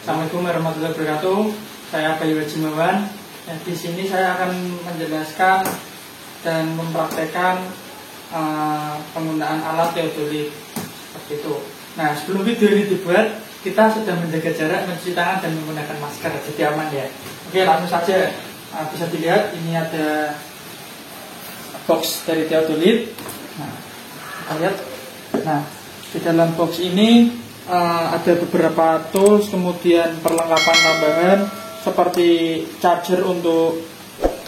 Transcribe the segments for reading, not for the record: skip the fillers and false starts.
Assalamualaikum warahmatullahi wabarakatuh. Saya Bayu Hajimawan. Di sini saya akan menjelaskan dan mempraktekkan penggunaan alat teodolit seperti itu. Nah, sebelum video ini dibuat, kita sudah menjaga jarak, mencuci tangan dan menggunakan masker, jadi aman ya. Oke, langsung saja. Bisa dilihat ini ada box dari teodolit. Nah, kita lihat. Nah, di dalam box ini ada beberapa tools, kemudian perlengkapan tambahan seperti charger untuk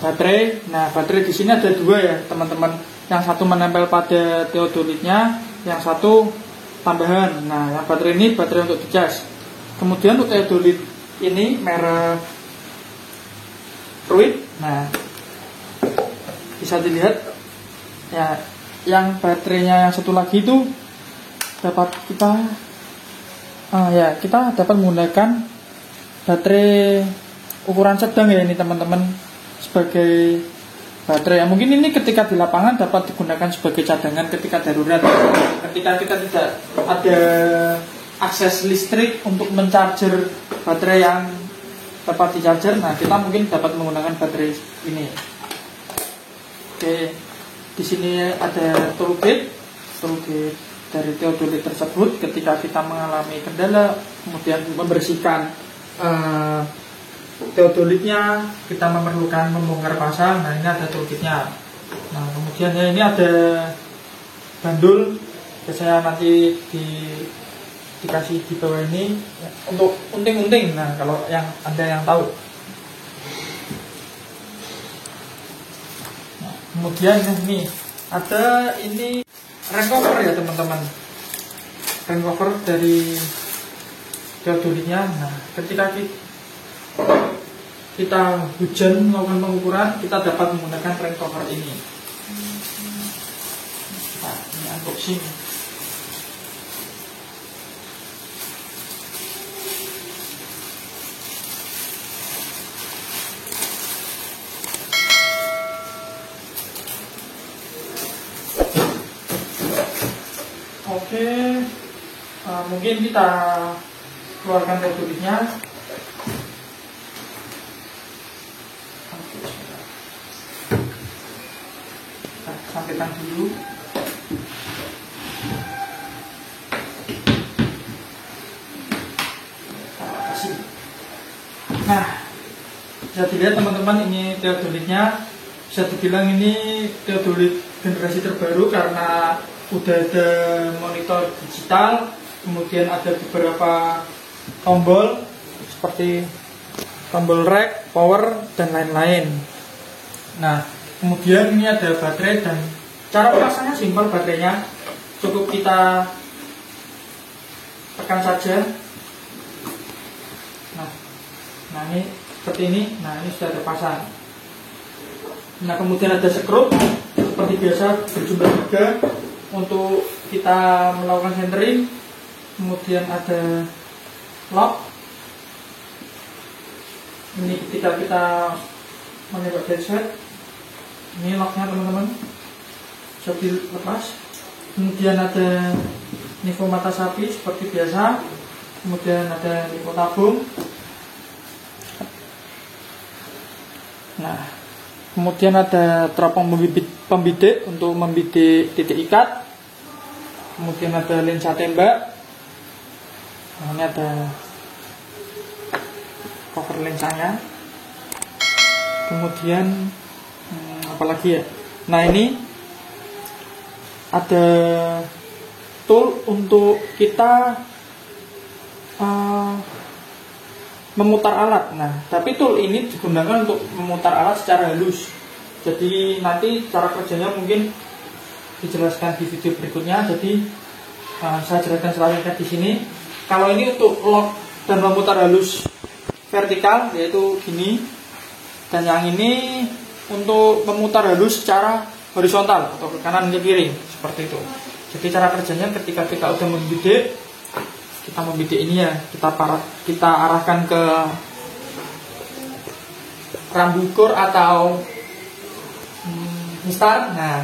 baterai. Nah, baterai di sini ada dua ya, teman-teman. Yang satu menempel pada teodolitnya, yang satu tambahan. Nah, yang baterai ini baterai untuk dicas. Kemudian untuk teodolit ini merek Ruid. Nah, bisa dilihat ya, yang baterainya yang satu lagi itu dapat kita dapat menggunakan baterai ukuran sedang ya ini teman-teman, sebagai baterai yang mungkin ini ketika di lapangan dapat digunakan sebagai cadangan ketika darurat, ketika kita tidak ada akses listrik untuk mencarger baterai yang dapat di-charger. Nah, kita mungkin dapat menggunakan baterai ini. Oke, di sini ada toolkit dari teodolit tersebut. Ketika kita mengalami kendala, kemudian membersihkan teodolitnya, kita memerlukan membongkar pasang. Nah, ini ada toolkitnya. Nah, kemudian ya, ini ada bandul. Biasanya nanti dikasih di bawah ini ya, untuk unting-unting. Nah, kalau yang Anda yang tahu. Nah, kemudian ini ada rain cover ya teman-teman, rain cover dari teodolitnya. Nah, ketika kita hujan melakukan pengukuran, kita dapat menggunakan rain cover ini. Nah, ini unboxing. Oke, mungkin kita keluarkan teodolitnya. Sampaikan dulu. Nah, bisa dilihat teman-teman, ini teodolitnya. Bisa dibilang ini teodolit generasi terbaru karena udah ada monitor digital, kemudian ada beberapa tombol seperti tombol rack, power, dan lain-lain. Nah, kemudian ini ada baterai, dan cara memasangnya simpel. Baterainya cukup kita tekan saja. Nah ini seperti ini. Nah, ini sudah terpasang. Nah, kemudian ada skrup seperti biasa berjumlah 3 untuk kita melakukan centering. Kemudian ada lock. Ini ketika kita menembak headset, ini locknya teman-teman, bisa dilepas. Kemudian ada nifo mata sapi seperti biasa. Kemudian ada nifo tabung. Nah, kemudian ada teropong pembidik untuk membidik titik ikat. Kemudian ada lensa tembak. Nah, ini ada cover lensanya. Kemudian apalagi ya? Nah, ini ada tool untuk kita memutar alat. Nah, tapi tool ini digunakan untuk memutar alat secara halus. Jadi nanti cara kerjanya mungkin dijelaskan di video berikutnya. Jadi saya jelaskan selanjutnya di sini. Kalau ini untuk lock dan memutar halus vertikal, yaitu gini. Dan yang ini untuk memutar halus secara horizontal atau ke kanan ke kiri, seperti itu. Jadi cara kerjanya ketika kita udah membidik, kita membidik ini ya, kita arahkan ke rambu ukur atau mistar. Nah,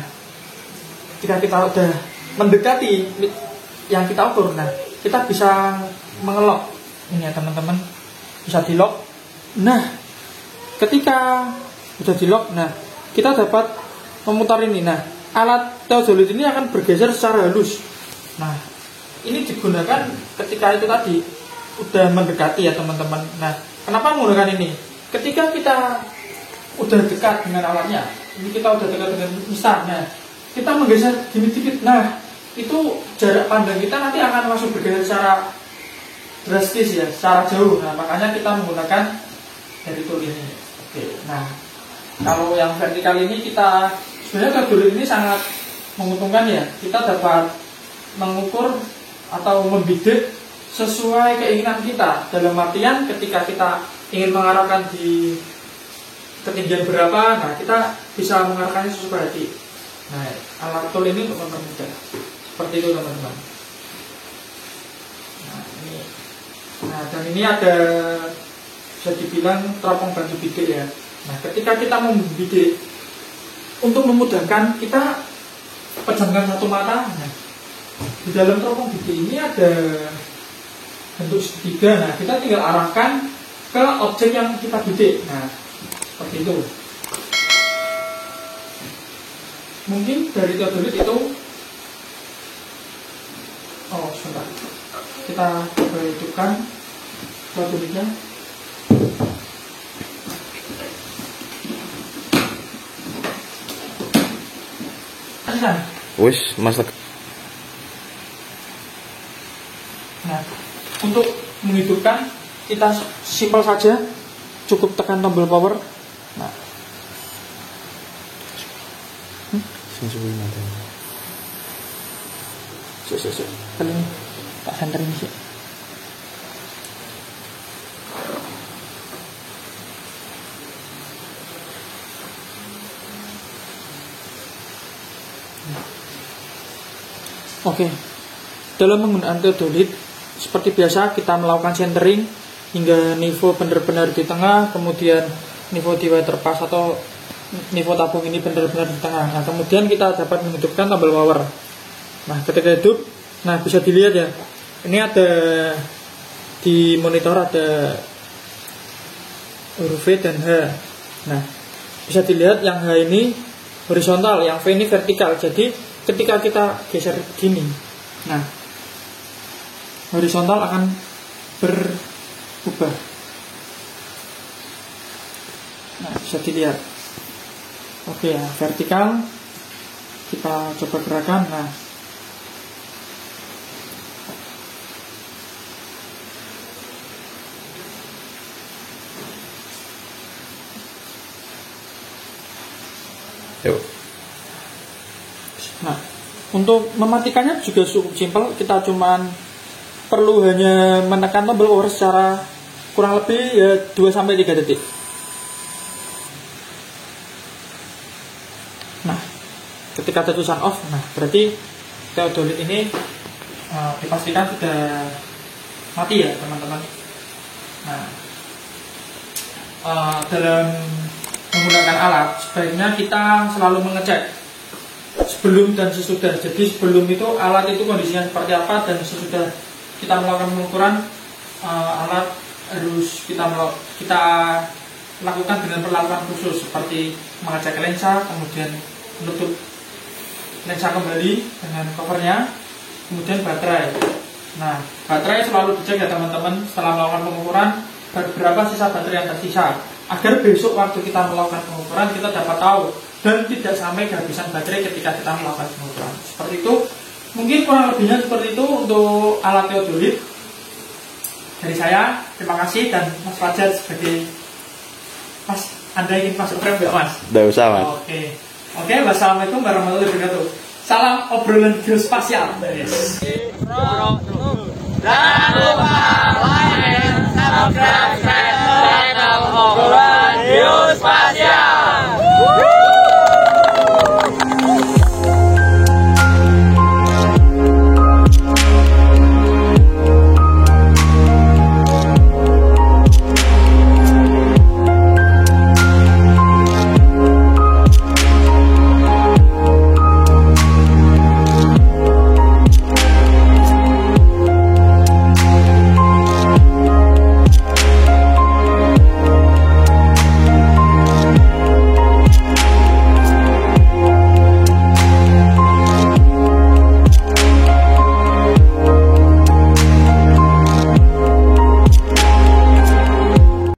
jika kita udah mendekati yang kita ukur, nah kita bisa mengelok ini ya teman-teman. bisa di lock. Nah, ketika sudah di lock, nah kita dapat memutar ini. Nah, alat teodolit ini akan bergeser secara halus. Nah, ini digunakan ketika itu tadi udah mendekati ya teman-teman. Nah, kenapa menggunakan ini? Ketika kita udah dekat dengan alatnya, ini kita udah dekat dengan mistar. Nah, kita menggeser gini dikit. Nah, itu jarak pandang kita nanti akan langsung bergeser secara drastis ya, secara jauh. Nah, makanya kita menggunakan dari tool ini. Oke. Nah, kalau yang vertikal ini kita sebenarnya tool ini sangat menguntungkan ya. Kita dapat mengukur atau membidik sesuai keinginan kita. Dalam artian ketika kita ingin mengarahkan di ketinggian berapa, nah kita bisa mengarahkannya sesuai hati. Nah, alat tool ini untuk mempermudah. Seperti itu teman-teman. Nah, dan ini ada bisa dibilang teropong bantu bidik ya. Nah, ketika kita membidik untuk memudahkan kita pejamkan satu mata. Nah, di dalam teropong bidik ini ada bentuk segitiga. Nah, kita tinggal arahkan ke objek yang kita bidik. Nah, seperti itu. Mungkin dari teodolit itu, sebentar, kita coba hidupkan teodolitnya. Wis, masak. Nah, untuk menghidupkan kita simpel saja, cukup tekan tombol power. Nah, kali ini tak santer ini sih. Oke, dalam menggunakan teodolit seperti biasa kita melakukan centering hingga nivo benar-benar di tengah, kemudian nivo di waterpass atau nivo tabung ini benar-benar di tengah. Nah, kemudian kita dapat menghidupkan tombol power. Nah, ketika hidup, nah bisa dilihat ya, ini ada di monitor ada huruf V dan H. Nah, bisa dilihat yang H ini horizontal, yang V ini vertikal. Jadi ketika kita geser gini, nah horizontal akan berubah. Nah, bisa dilihat. Oke ya, vertikal kita coba gerakan. Nah, yuk. Nah, untuk mematikannya juga cukup simpel. Kita cuman perlu hanya menekan tombol power secara kurang lebih ya 2-3 detik. Nah, ketika ada tulisan off, nah berarti teodolit ini dipastikan sudah mati ya teman-teman. Nah, dalam menggunakan alat sebaiknya kita selalu mengecek sebelum dan sesudah. Jadi sebelum itu alat itu kondisinya seperti apa, dan sesudah kita melakukan pengukuran alat harus kita lakukan dengan perlakuan khusus seperti mengecek lensa, kemudian menutup lensa kembali dengan covernya, kemudian baterai. Nah, baterai selalu dicek ya teman-teman setelah melakukan pengukuran, berapa sisa baterai yang tersisa, agar besok waktu kita melakukan pengukuran kita dapat tahu dan tidak sampai kehabisan baterai ketika kita melakukan pengukuran. Seperti itu, mungkin kurang lebihnya seperti itu untuk alat teodolit dari saya. Terima kasih, dan Mas Fajar sebagai Mas, Anda ingin masuk frame nggak Mas? Nggak usah Mas. Oke, wassalamualaikum warahmatullahi wabarakatuh. Salam obrolan geospasial. Jangan lupa like, subscribe.